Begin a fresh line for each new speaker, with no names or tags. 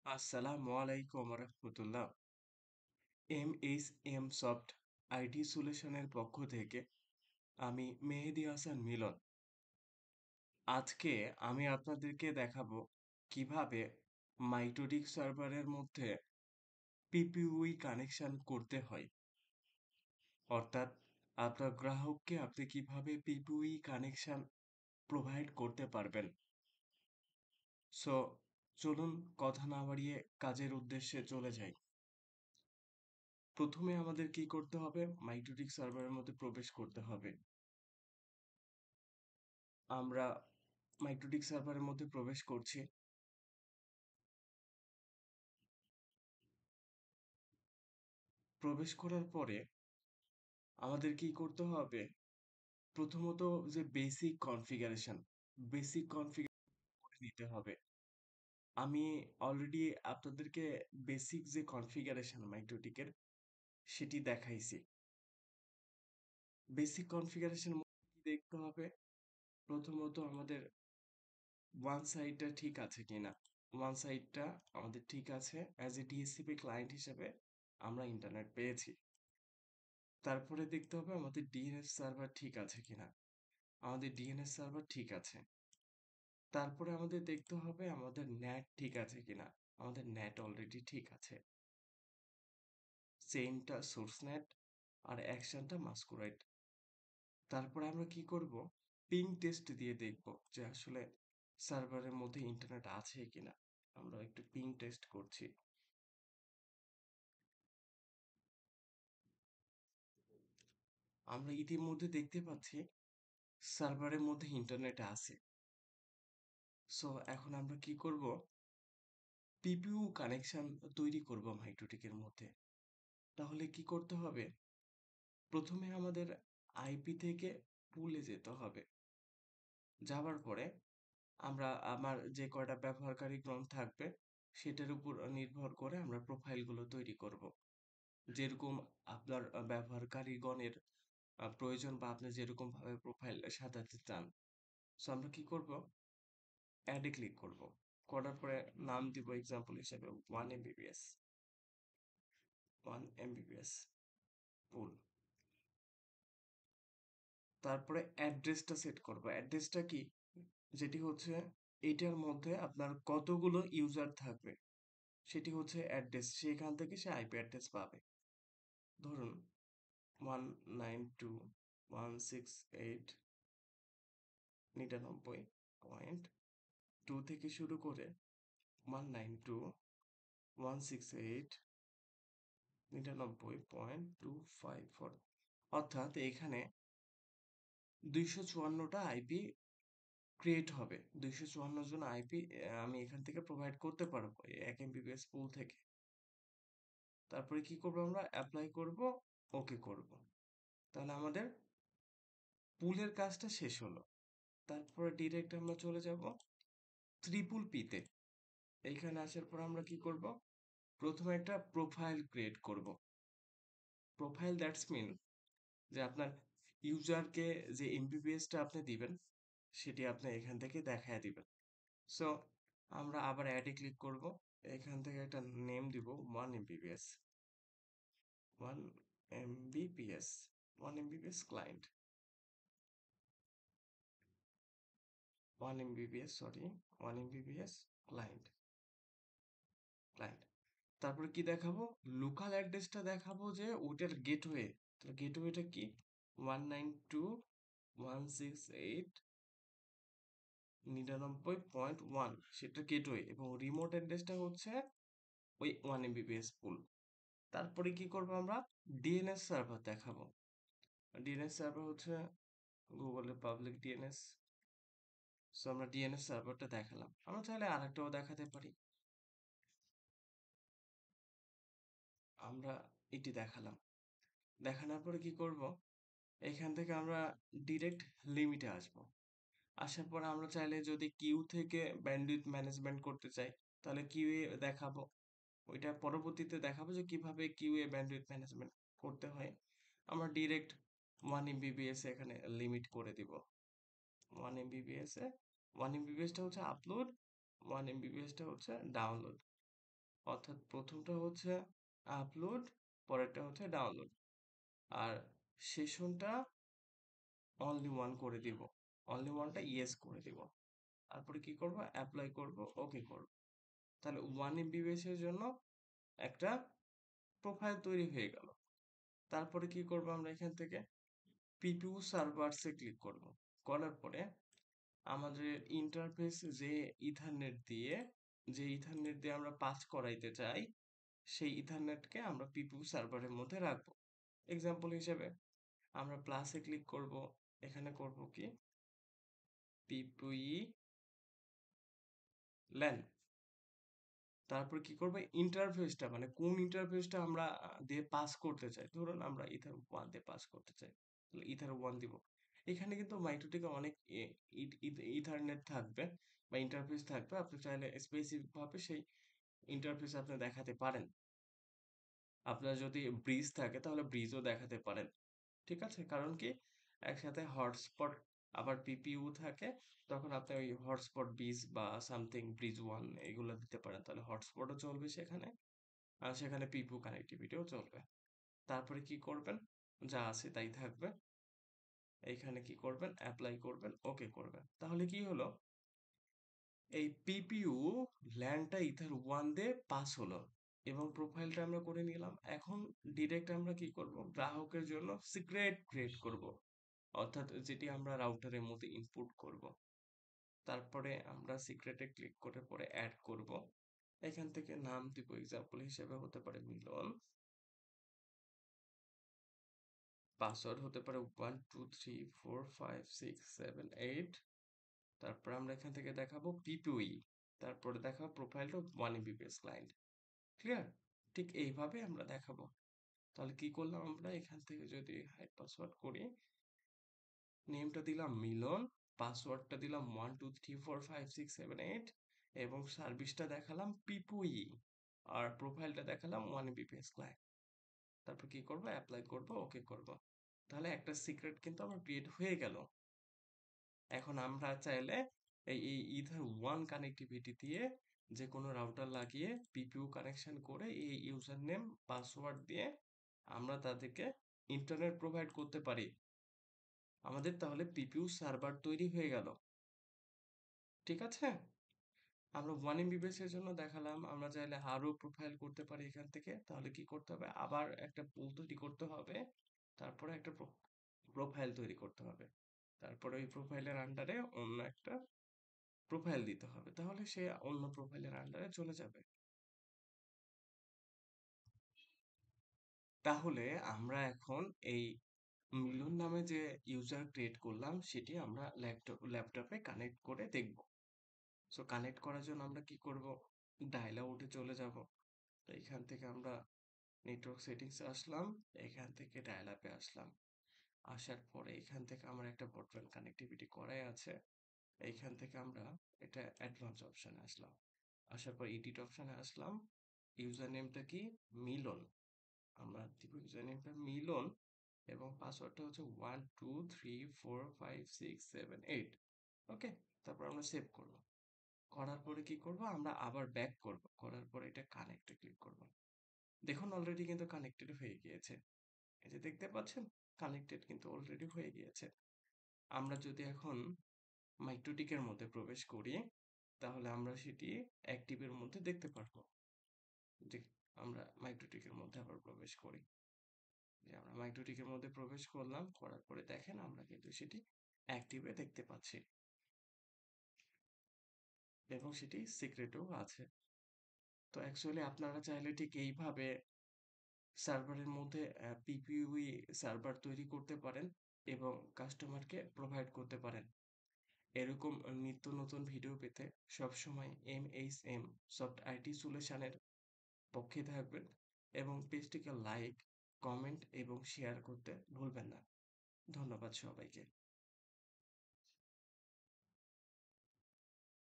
আসসালামু আলাইকুম রহমতুল্লাহ। M soft IT সলিউশনের পক্ষ থেকে আমি মেহেদী হাসান মিলন। আজকে আমি আপনাদেরকে দেখাবো কিভাবে মাইটোডিক সার্ভারের মধ্যে পিপিউই কানেকশন করতে হয়। অর্থাৎ আপনার গ্রাহককে আপনি কিভাবে পিপিউই কানেকশন প্রোভাইড করতে পারবেন। সো চলুন কথা না বাড়িয়ে কাজের উদ্দেশ্যে চলে যাই। প্রথমে আমাদের কি করতে হবে? মাইটোটিক সার্ভারের মধ্যে প্রবেশ করতে হবে। আমরা মাইটোটিক সার্ভারের মধ্যে প্রবেশ করছি। প্রবেশ করার পরে আমাদের কি করতে হবে? প্রথমত যে বেসিক কনফিগারেশন করে নিতে হবে। আমি অলরেডি আপনাদেরকে বেসিক যে কনফিগারেশন মাইটোটিকের সেটি দেখাইছি। বেসিক কনফিগারেশন কি দেখতে হবে? প্রথমত আমাদের ওয়ান সাইডটা ঠিক আছে কিনা। ওয়ান সাইডটা আমাদের ঠিক আছে, অ্যাজ এ ডিএসসিপি ক্লায়েন্ট হিসেবে আমরা ইন্টারনেট পেয়েছি। তারপরে দেখতে হবে আমাদের ডিএনএস সার্ভার ঠিক আছে কিনা। আমাদের ডিএনএস সার্ভার ঠিক আছে। তারপরে আমাদের দেখতে হবে আমাদের নেট ঠিক আছে কিনা। আমাদের নেট অলরেডি ঠিক আছে। চেইনটা সোর্স নেট আর অ্যাকশনটা মাস্কুরাইট। তারপরে আমরা কি করব? পিং টেস্ট দিয়ে দেখব যে আসলে সার্ভারের মধ্যে ইন্টারনেট আছে কিনা। আমরা একটু পিং টেস্ট করছি। আমরা ইতিমধ্যে দেখতে পাচ্ছি সার্ভারের মধ্যে ইন্টারনেট আছে। সো এখন আমরা কি করব? পিপিইউ কানেকশন তৈরি করব মাইটোটিকের মধ্যে। তাহলে কি করতে হবে? প্রথমে আমাদের আইপি থেকে পুলে যেতে হবে। যাওয়ার পরে আমরা আমার যে কয়টা ব্যবহারকারী ক্রম থাকবে সেটার উপর নির্ভর করে আমরা প্রোফাইলগুলো তৈরি করব। যেরকম আপনার ব্যবহারকারীগণের প্রয়োজন বা আপনি যেরকম ভাবে প্রোফাইল সাজাতে চান। সো আমরা কি করব? অ্যাডে ক্লিক করব। করার পরে নাম দিব এক্সাম্পল হিসেবে 1 MBPS, 1 MBPS পুল। তারপরে অ্যাড্রেসটা সেট করব। অ্যাড্রেসটা কি? যেটি হচ্ছে এটার মধ্যে আপনার কতগুলো ইউজার থাকবে সেটি হচ্ছে অ্যাড্রেস। সেখান থেকে সে আইপি অ্যাড্রেস পাবে। ধরুন 192.168.99.2 থেকে শুরু করে 192.168.99.254, অর্থাৎ এখানে 254টা আইপি ক্রিয়েট হবে। 254 জন আইপি আমি এখান থেকে প্রোভাইড করতে পারবো 1 MBPS পুল থেকে। তারপরে কি করবো? আমরা অ্যাপ্লাই করব, ওকে করব। তাহলে আমাদের পুলের কাজটা শেষ হলো। তারপরে ডিরেক্ট আমরা চলে যাব ট্রিপল পিতে। এইখানে আসার পর আমরা কি করব? প্রথমে একটা প্রোফাইল ক্রিয়েট করব। প্রোফাইল দ্যাটস মিন যে আপনার ইউজারকে যে এমবিপিএসটা আপনি দিবেন সেটি আপনি এখান থেকে দেখায় দিবেন। সো আমরা আবার অ্যাডে ক্লিক করব। এখান থেকে একটা নেম দিব 1 MBPS, 1 MBPS, 1 MBPS client, 1 MBPS, sorry, 1 MBPS client, client. তারপরে কি দেখাবো? লোকাল অ্যাড্রেসটা দেখাবো যে ওটার গেটওয়ে। তাহলে গেটওয়েটা কি? 192.168.99.1, সেটা গেটওয়ে, এবং রিমোট অ্যাড্রেসটা হচ্ছে ওই 1 MBPS পুল। তারপরে কি করবো? আমরা ডিএনএস সার্ভার দেখাবো। ডিএনএস সার্ভার হচ্ছে গুগলের পাবলিক ডিএনএস। সো আমরা ডিএনএস সার্ভারটা দেখালাম। আমরা চাইলে আরেকটাও দেখাতে পারি। আমরা এটি দেখালাম। দেখানোর পরে কি করব? এখান থেকে আমরা ডিরেক্ট লিমিটে আসব। আসার পর আমরা চাইলে যদি কিউ থেকে ব্যান্ডউইথ ম্যানেজমেন্ট করতে চাই তাহলে কিউ এ দেখাবো। ওইটা পরবর্তীতে দেখাবো যে কিভাবে কিউ এ ব্যান্ডউইথ ম্যানেজমেন্ট করতে হয়। আমরা ডিরেক্ট 1 MBPS এখানে লিমিট করে দিব। 1 MBPS এ 1 MBPS টা হচ্ছে আপলোড, 1 MBPS টা হচ্ছে ডাউনলোড। অর্থাৎ প্রথমটা হচ্ছে আপলোড, পরেরটা হচ্ছে ডাউনলোড, আর সেশনটা অনলি ওয়ান করে দিব, অনলি ওয়ানটা ইয়েস করে দিব। তারপরে কি করব, অ্যাপ্লাই করব, ওকে করব। তাহলে 1 MB বেসের জন্য একটা প্রোফাইল তৈরি হয়ে গেল। তারপরে কি করব, আমরা এখান থেকে পিপিউ সার্ভারসে ক্লিক করব। করার পরে আমাদের ইন্টারফেস যে ইথারনেট দিয়ে আমরা পাস করাইতে চাই, সেই ইথারনেটকে আমরা পিপিউ সার্ভারের মধ্যে রাখবো। এক্সাম্পল হিসেবে আমরা প্লাসে ক্লিক করব, এখানে করব কি পিপিই ল্যান। তারপর কি করবে, ইন্টারফেসটা মানে কোন ইন্টারফেসটা আমরা দিয়ে পাস করতে চাই, ধরুন আমরা ইথার ওয়ান দিয়ে পাস করতে চাই, তাহলে ইথার ওয়ান দিব। এখানে কিন্তু মাইক্রোটিকে অনেক ইথারনেট থাকবে বা ইন্টারফেস থাকবে, আপনি চাইলে স্পেসিফিক ভাবে সেই ইন্টারফেস আপনি দেখাতে পারেন। আপনার যদি ব্রিজ থাকে তাহলে ব্রিজও দেখাতে পারেন, ঠিক আছে? কারণ কি, একসাথে হটস্পট আবার পিপিইউ থাকে, তখন আপনি ওই হটস্পট ব্রিজ বা সামথিং ব্রিজ ওয়ান এগুলো দিতে পারেন, তাহলে হটস্পটও চলবে সেখানে, আর সেখানে পিপিইউ কানেক্টিভিটিও চলবে। তারপরে কি করবেন, যা আছে তাই থাকবে। এইখানে কি করবেন, অ্যাপ্লাই করবেন, ওকে করবেন। তাহলে কি হলো, এই পিপিইউ ল্যানটা ইথার ওয়ান দিয়ে পাস হলো এবং প্রোফাইলটা আমরা করে নিলাম। এখন ডিরেক্ট আমরা কি করব, গ্রাহকের জন্য সিক্রেট ক্রিয়েট করব, অর্থাৎ যেটি আমরা রাউটারের মধ্যে ইনপুট করব। তারপরে আমরা সিক্রেটে ক্লিক করে পরে অ্যাড করব। এখান থেকে নাম দিব, এক্সাম্পল হিসেবে হতে পারে মিলন, পাসওয়ার্ড হতে পারে 1 2 3 4 5 6 7 8। তারপর আমরা এখান থেকে দেখাবো পিপিই, তারপরে দেখাবো প্রোফাইলটা 1 MB ক্লায়েন্ট। ক্লিয়ার? ঠিক এইভাবে আমরা দেখাবো। তাহলে কি করলাম, আমরা এখান থেকে যদি হাইড পাসওয়ার্ড করি, নেমটা দিলাম মিলন, পাসওয়ার্ডটা দিলাম 1 2 3 4 5 6 7 8, এবং সার্ভিসটা দেখালাম পিপুই, আর প্রোফাইলটা দেখালাম 1 MB ক্লায়েন্ট। তারপর কি করব, অ্যাপ্লাই করব, ওকে করব। তাহলে একটা সিক্রেট কিন্তু আমার ক্রিয়েট হয়ে গেল। এখন আমরা চাইলে এই ইথার ওয়ান কানেক্টিভিটি দিয়ে যে কোনো রাউটার লাগিয়ে পিপিইউ কানেকশন করে এই ইউজার নেম পাসওয়ার্ড দিয়ে আমরা তাদেরকে ইন্টারনেট প্রোভাইড করতে পারি। আমাদের তাহলে পিপিইউ সার্ভার তৈরি হয়ে গেল, ঠিক আছে? আমরা 1 MB বেসের জন্য দেখালাম, আমরা চাইলে আরো প্রোফাইল করতে পারি এখান থেকে। তাহলে কি করতে হবে, আবার একটা পুল তৈরি করতে হবে, তারপরে একটা প্রোফাইল তৈরি করতে হবে, তারপরে ওই প্রোফাইলের আন্ডারে অন্য একটা প্রোফাইল দিতে হবে, তাহলে সে অন্য প্রোফাইলের আন্ডারে চলে যাবে। তাহলে আমরা এখন এই মিলন নামে যে ইউজার ক্রিয়েট করলাম সেটি আমরা ল্যাপটপে কানেক্ট করে দেখব। সো কানেক্ট করার জন্য আমরা কি করব, ডায়াল আউটে চলে যাব। তো এখান থেকে আমরা নেটওয়ার্ক সেটিংসে আসলাম, এখান থেকে ডায়াল আপে আসলাম। আসার পরে এখান থেকে আমার একটা ব্রডব্যান্ড কানেক্টিভিটি করাই আছে, এইখান থেকে আমরা এটা অ্যাডভান্স অপশনে আসলাম। আসার পর এডিট অপশনে আসলাম, ইউজার নেমটা কি, মিলন, আমরা দিব ইউজার নেমটা মিলন, এবং পাসওয়ার্ডটা হচ্ছে 1 2 3 4 5 6 7 8। ওকে, তারপর আমরা সেভ করব। করার পরে কি করব, আমরা আবার ব্যাক করব, করার পরে এটা কানেক্টে ক্লিক করব। দেখুন অলরেডি কিন্তু কানেক্টেড হয়ে গিয়েছে, এই যে দেখতে পাচ্ছেন, কানেক্টেড কিন্তু অলরেডি হয়ে গিয়েছে। আমরা যদি এখন মাইক্রোটিকের মধ্যে প্রবেশ করি, তাহলে আমরা সেটি অ্যাক্টিভের মধ্যে দেখতে পারবো। যে আমরা মাইক্রোটিকের মধ্যে আবার প্রবেশ করি, যে আমরা মাইক্রোটিকের মধ্যে প্রবেশ করলাম, করার পরে দেখেন আমরা কিন্তু সেটি অ্যাক্টিভে দেখতে পাচ্ছি এবং সেটি সিক্রেটও আছে। তো অ্যাকচুয়ালি আপনারা চাইলে ঠিক এইভাবে সার্ভারের মধ্যে পিপিইউ সার্ভার তৈরি করতে পারেন এবং কাস্টমারকে প্রোভাইড করতে পারেন। এরকম নিত্য নতুন ভিডিও পেতে সবসময় MHM সফট আইটি সলিউশনের পক্ষে থাকবেন এবং পেজটিকে লাইক, কমেন্ট এবং শেয়ার করতে ভুলবেন না। ধন্যবাদ সবাইকে।